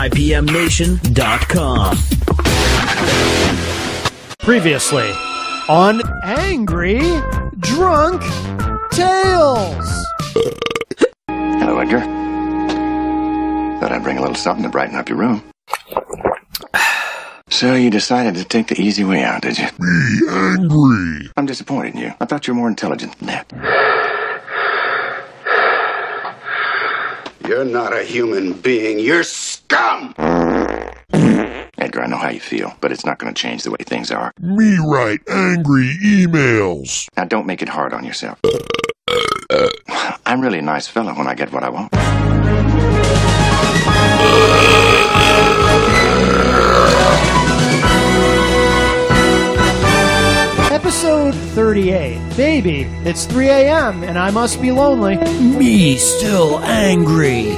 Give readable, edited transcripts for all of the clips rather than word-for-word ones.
5pmnation.com. Previously on Angry Drunk Tales. Hello, Edgar. Thought I'd bring a little something to brighten up your room. So you decided to take the easy way out, did you? Be angry. I'm disappointed in you. I thought you were more intelligent than that. You're not a human being. You're scum! Edgar, I know how you feel, but it's not going to change the way things are. Me write angry emails. Now, don't make it hard on yourself. I'm really a nice fella when I get what I want. Episode 38. Baby, it's 3 a.m. and I must be lonely. Me still angry.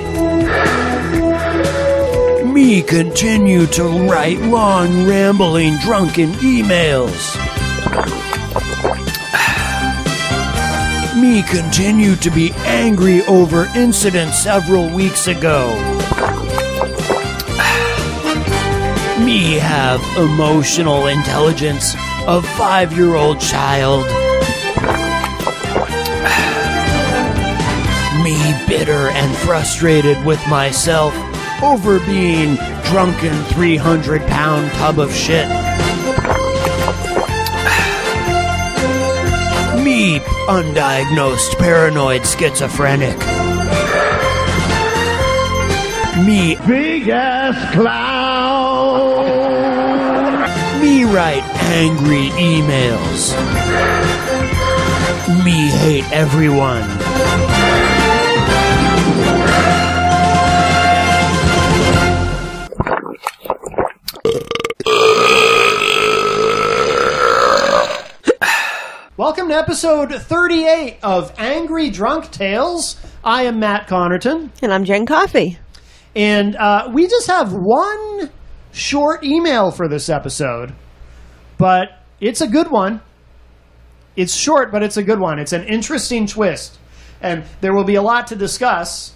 Me continue to write long, rambling, drunken emails. Me continue to be angry over incident several weeks ago. Me have emotional intelligence of 5-year-old child. Me bitter and frustrated with myself over being drunken 300-pound tub of shit. Me undiagnosed paranoid schizophrenic. Me big ass clown. Me write angry emails. Me hate everyone. Welcome to episode 38 of Angry Drunk Tales. I am Matt Connerton. And I'm Jen Coffey. And we just have one short email for this episode, but it's a good one. It's short, but it's a good one. It's an interesting twist, and there will be a lot to discuss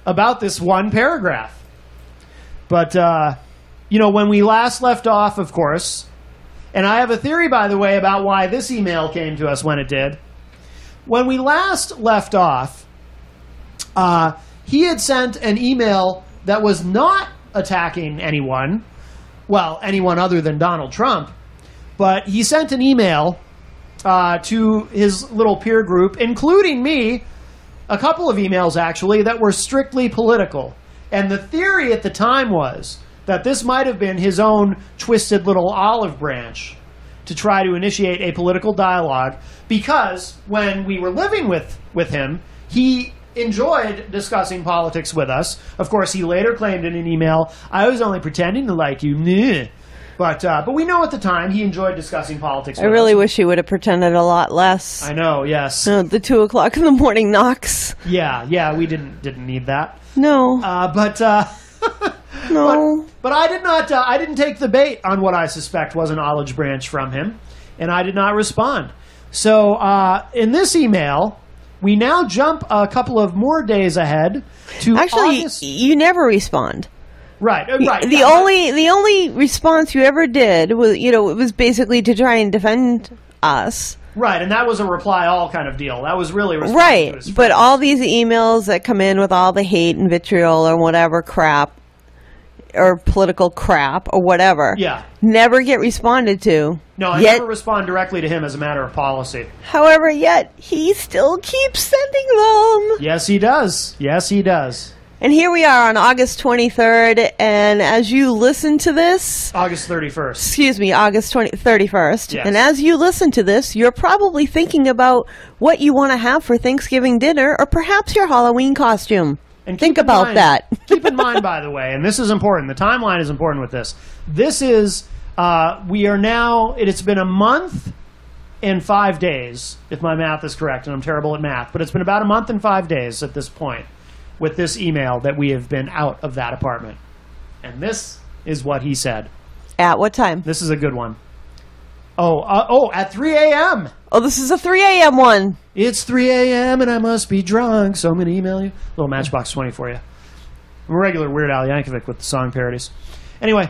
about this one paragraph. But, when we last left off, of course, and I have a theory, by the way, about why this email came to us when it did. When we last left off, he had sent an email that was not attacking anyone, well, anyone other than Donald Trump, but he sent an email to his little peer group, including me, a couple of emails, actually, that were strictly political. And the theory at the time was that this might have been his own twisted little olive branch to try to initiate a political dialogue, because when we were living with him, he enjoyed discussing politics with us. Of course, he later claimed in an email, I was only pretending to like you. Nah. But we know at the time he enjoyed discussing politics with us. I really wish he would have pretended a lot less. I know, yes. The 2 o'clock in the morning knocks. Yeah, we didn't need that. No. No. But I did not. I didn't take the bait on what I suspect was an olive branch from him, and I did not respond. So in this email, we now jump a couple of more days ahead to actually. August. You never respond. Right. The only response you ever did was, it was basically to try and defend us. Right, and that was a reply all kind of deal. That was really right. To his but all these emails that come in with all the hate and vitriol or whatever crap, or political crap or whatever, never get responded to. No, I never respond directly to him as a matter of policy. However, yet he still keeps sending them. Yes, he does. Yes, he does. And here we are on August 23rd, and as you listen to this... August 31st. Excuse me, August 31st. Yes. And as you listen to this, you're probably thinking about what you want to have for Thanksgiving dinner, or perhaps your Halloween costume. And think about that. Keep in mind, by the way, and this is important, the timeline is important with this. This is, we are now, it's been a month and 5 days, if my math is correct, and I'm terrible at math, but it's been about a month and 5 days at this point with this email that we have been out of that apartment. And this is what he said. At what time? This is a good one. At 3 a.m. Oh, this is a 3 a.m. one. It's 3 a.m. and I must be drunk, so I'm going to email you. Little Matchbox 20 for you. I'm a regular Weird Al Yankovic with the song parodies. Anyway,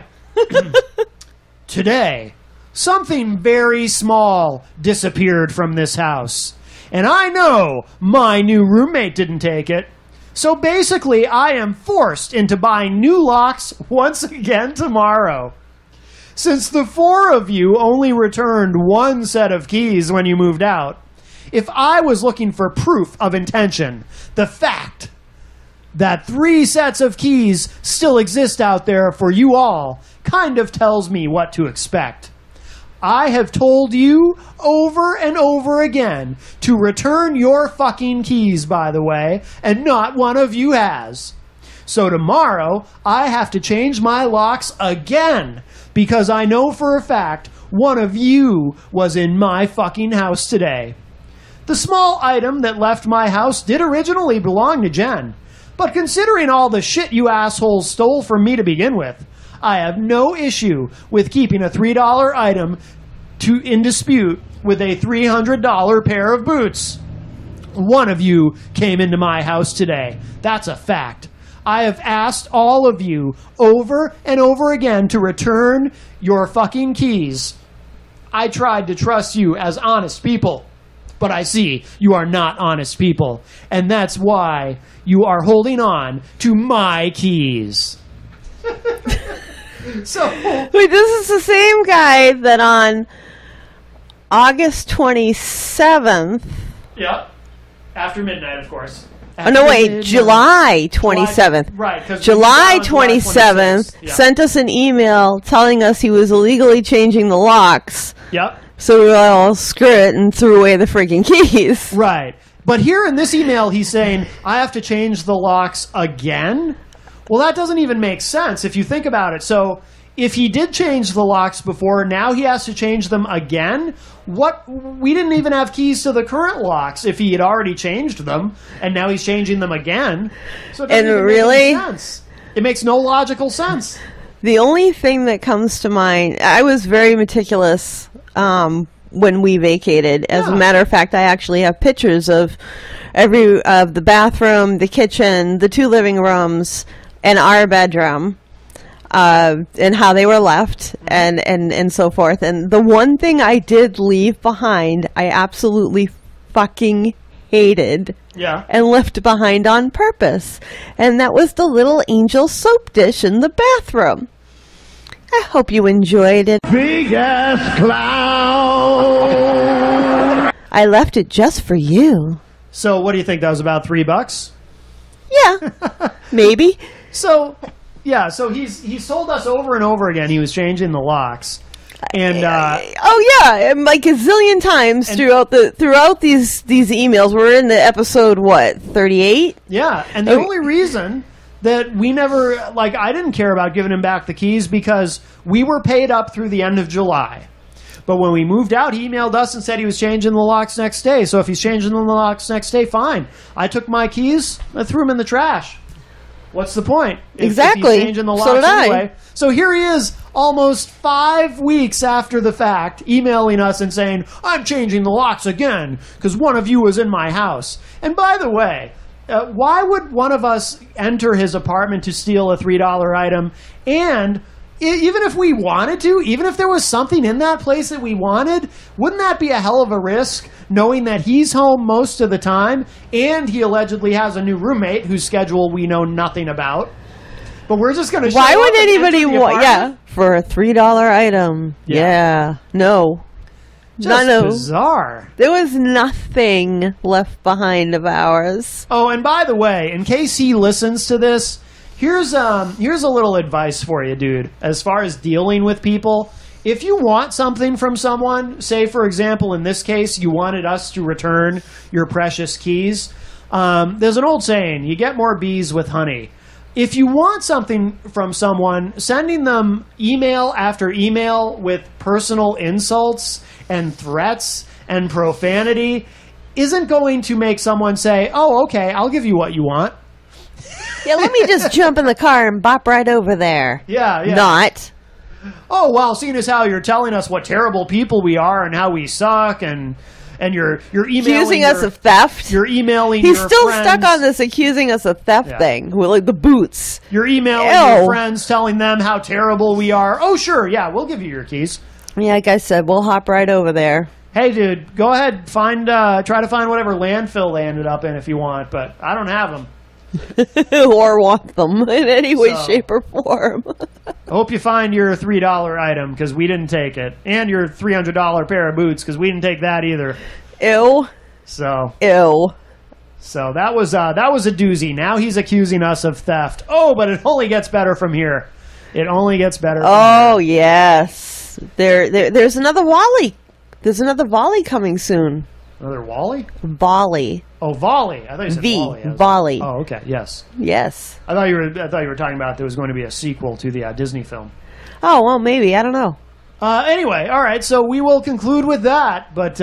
today, something very small disappeared from this house. And I know my new roommate didn't take it. So basically, I am forced into buying new locks once again tomorrow. Since the 4 of you only returned 1 set of keys when you moved out, if I was looking for proof of intention, the fact that 3 sets of keys still exist out there for you all kind of tells me what to expect. I have told you over and over again to return your fucking keys, by the way, and not one of you has. So tomorrow, I have to change my locks again, because I know for a fact one of you was in my fucking house today. The small item that left my house did originally belong to Jen, but considering all the shit you assholes stole from me to begin with, I have no issue with keeping a $3 item in dispute with a $300 pair of boots. One of you came into my house today. That's a fact. I have asked all of you over and over again to return your fucking keys. I tried to trust you as honest people, but I see you are not honest people, and that's why you are holding on to my keys. So wait, this is the same guy that on August 27th. Yep. After midnight, of course. Oh, no, wait, July 27th. Right. July 27th sent us an email telling us he was illegally changing the locks. Yep. So we were all, screw it, and threw away the freaking keys. Right. But here in this email, he's saying, I have to change the locks again? Well, that doesn't even make sense if you think about it. So if he did change the locks before, now he has to change them again? We didn't even have keys to the current locks if he had already changed them, and now he's changing them again. So it doesn't even make any sense. It makes no logical sense. The only thing that comes to mind, I was very meticulous when we vacated. As a matter of fact, I actually have pictures of the bathroom, the kitchen, the 2 living rooms, and our bedroom, and how they were left, and so forth. And the one thing I did leave behind, I absolutely fucking hated. Yeah. And left behind on purpose. And that was the little angel soap dish in the bathroom. I hope you enjoyed it. Big ass clown. I left it just for you. So what do you think? That was about $3? Yeah. Maybe. So he's told us over and over again he was changing the locks. And like a zillion times throughout these emails. We're in the episode 38? Yeah, and the only reason that we never, I didn't care about giving him back the keys because we were paid up through the end of July. But when we moved out, he emailed us and said he was changing the locks next day. So if he's changing the locks next day, fine. I took my keys, I threw them in the trash. What's the point? Exactly. If he's changing the locks So did I. anyway. So here he is, almost 5 weeks after the fact, emailing us and saying, I'm changing the locks again because one of you was in my house. And by the way, why would one of us enter his apartment to steal a $3 item? And even if we wanted to, even if there was something in that place that we wanted, wouldn't that be a hell of a risk, knowing that he's home most of the time and he allegedly has a new roommate whose schedule we know nothing about? But we're just going to show Why up would and anybody enter the want? Yeah, apartment? for a $3 item. Yeah. No. Just bizarre. There was nothing left behind of ours. Oh, and by the way, in case he listens to this, here's a little advice for you, dude. As far as dealing with people, if you want something from someone, say for example in this case you wanted us to return your precious keys, there's an old saying, you get more bees with honey. If you want something from someone, sending them email after email with personal insults and threats and profanity isn't going to make someone say, oh, okay, I'll give you what you want. Yeah, let me just jump in the car and bop right over there. Yeah. Not. Oh, well, seeing as how you're telling us what terrible people we are and how we suck and and you're emailing accusing us of theft. You're emailing. He's your still friends. stuck on this accusing us of theft thing, with like the boots. You're emailing your friends, telling them how terrible we are. Oh, sure, yeah, we'll give you your keys. Yeah, like I said, we'll hop right over there. Hey, dude, go ahead, try to find whatever landfill they ended up in if you want, but I don't have them. Or want them in any way, shape, or form. I hope you find your $3 item, because we didn't take it. And your $300 pair of boots, because we didn't take that either. Ew. So that was a doozy. Now he's accusing us of theft. Oh, but it only gets better from here. It only gets better from here. Yes. There's another Wally. There's another volley coming soon. Another Wally? Volley. Oh, volley. I thought you said Wally. Volley. Oh, okay. Yes. Yes. I thought you were talking about there was going to be a sequel to the Disney film. Oh, well, maybe. I don't know. Anyway, all right. So we will conclude with that, but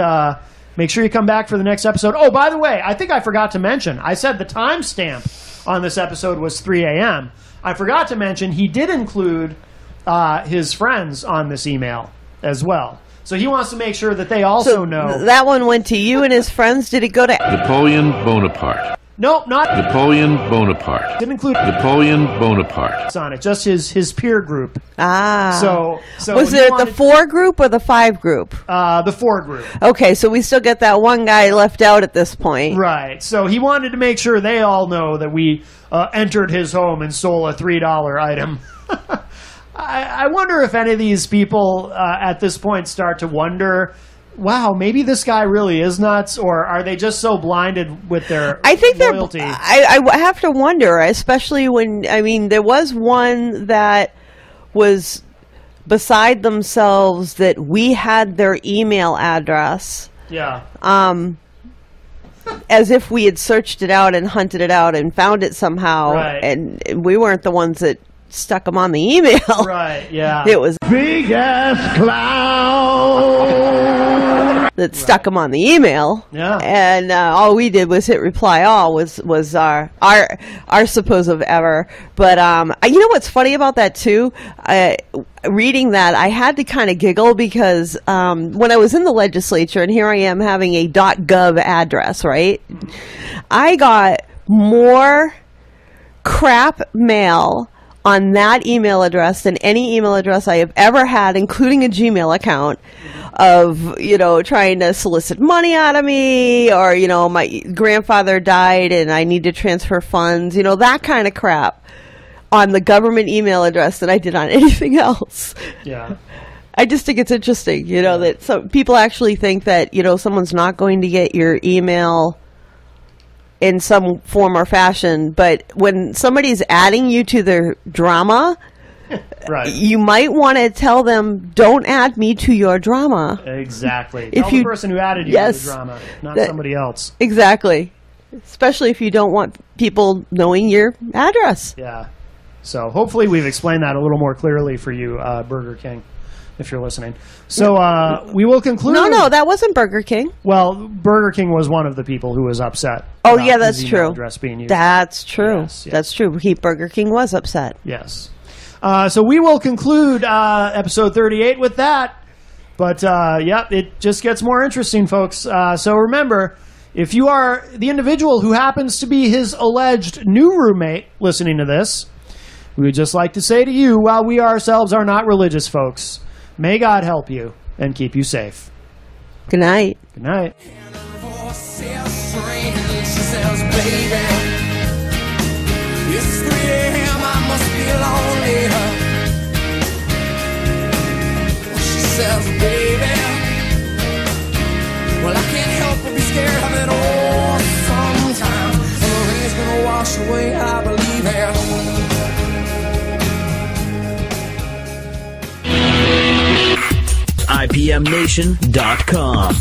make sure you come back for the next episode. Oh, by the way, I think I forgot to mention. I said the timestamp on this episode was 3 a.m. I forgot to mention he did include his friends on this email as well. So he wants to make sure that they also know. That one went to you and his friends. Did it go to Napoleon Bonaparte? Nope, not Napoleon Bonaparte. Didn't include Napoleon Bonaparte. on it. Just his peer group. Ah. So was it the 4 group or the 5 group? The 4 group. Okay, so we still get that one guy left out at this point. Right. So he wanted to make sure they all know that we entered his home and stole a $3 item. I wonder if any of these people at this point start to wonder, wow, maybe this guy really is nuts, or are they just so blinded with their loyalty? I have to wonder, especially when, I mean, there was one that was beside themselves that we had their email address. Yeah. As if we had searched it out and hunted it out and found it somehow, right. And we weren't the ones that stuck them on the email. Right, yeah. It was Big ass clown that stuck them on the email. Yeah. And all we did was hit reply all was our supposed error. But you know what's funny about that too? Reading that, I had to kind of giggle because when I was in the legislature, and here I am having a .gov address, right? I got more crap mail on that email address than any email address I have ever had, including a Gmail account, of, trying to solicit money out of me, or, my grandfather died and I need to transfer funds, that kind of crap on the government email address than I did on anything else. Yeah. I just think it's interesting, that some people actually think that, someone's not going to get your email in some form or fashion, but when somebody's adding you to their drama, right, you might want to tell them, don't add me to your drama. Exactly. If Tell the person who added you to the drama, not somebody else. Exactly. Especially if you don't want people knowing your address. Yeah. So hopefully we've explained that a little more clearly for you, Burger King, if you're listening. So we will conclude. No, that wasn't Burger King. Well, Burger King was one of the people who was upset. Oh, yeah, that's his email true. Address being used. That's true. Yes. That's true. Burger King was upset. Yes. So we will conclude episode 38 with that. But, it just gets more interesting, folks. So remember, if you are the individual who happens to be his alleged new roommate listening to this, we would just like to say to you, while we ourselves are not religious folks, may God help you and keep you safe. Good night. Good night. It's 3 a.m., I must be lonely. She says, baby, well, I can't help but be scared of it all sometimes. And the rain's gonna wash away, I believe it. IPMNation.com